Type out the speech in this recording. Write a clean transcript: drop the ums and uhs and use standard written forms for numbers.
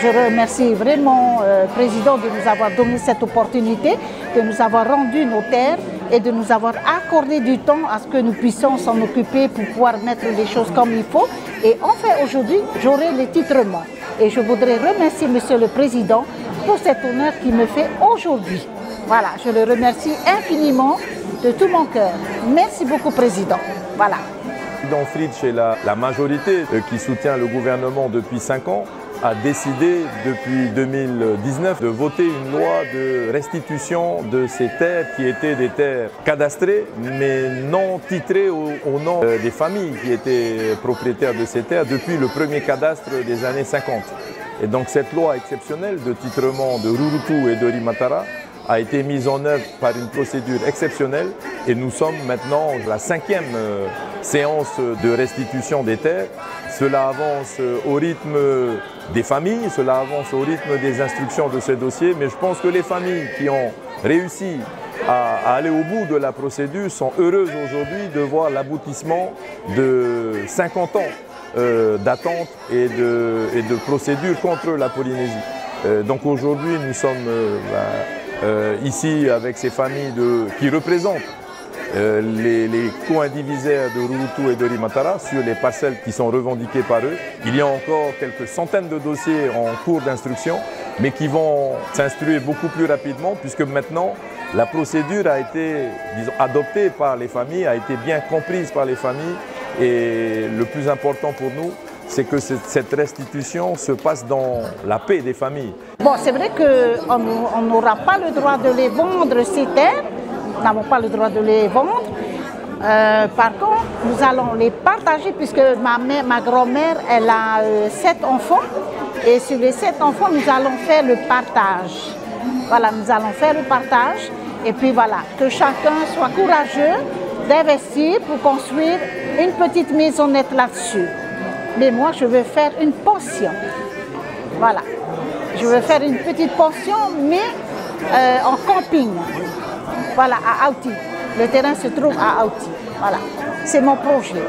je remercie vraiment le Président de nous avoir donné cette opportunité, de nous avoir rendu nos terres et de nous avoir accordé du temps à ce que nous puissions s'en occuper pour pouvoir mettre les choses comme il faut. Et enfin, aujourd'hui, j'aurai le titrement. Et je voudrais remercier Monsieur le Président pour cet honneur qu'il me fait aujourd'hui. Voilà, je le remercie infiniment de tout mon cœur. Merci beaucoup, Président. Voilà. Président Fritsch et la majorité qui soutient le gouvernement depuis 5 ans a décidé depuis 2019 de voter une loi de restitution de ces terres qui étaient des terres cadastrées mais non titrées au nom des familles qui étaient propriétaires de ces terres depuis le premier cadastre des années 50. Et donc cette loi exceptionnelle de titrement de Rurutu et de Rimatara a été mise en œuvre par une procédure exceptionnelle et nous sommes maintenant à la 5e séance de restitution des terres. Cela avance au rythme des familles, cela avance au rythme des instructions de ces dossiers, mais je pense que les familles qui ont réussi à aller au bout de la procédure sont heureuses aujourd'hui de voir l'aboutissement de 50 ans d'attente et de procédure contre la Polynésie. Donc aujourd'hui nous sommes ici avec ces familles qui représentent les co-indivisaires de Rurutu et de Rimatara sur les parcelles qui sont revendiquées par eux. Il y a encore quelques centaines de dossiers en cours d'instruction, mais qui vont s'instruire beaucoup plus rapidement puisque maintenant la procédure a été, disons, adoptée par les familles, a été bien comprise par les familles et le plus important pour nous, c'est que cette restitution se passe dans la paix des familles. Bon, c'est vrai qu'on n'aura pas le droit de les vendre, ces terres. Nous n'avons pas le droit de les vendre. Par contre, nous allons les partager puisque ma grand-mère, elle a 7 enfants. Et sur les 7 enfants, nous allons faire le partage. Voilà, nous allons faire le partage. Et puis voilà, que chacun soit courageux d'investir pour construire une petite maisonnette là-dessus. Mais moi, je veux faire une pension. Voilà. Je veux faire une petite pension, mais en camping. Voilà, à Aouti. Le terrain se trouve à Aouti. Voilà. C'est mon projet.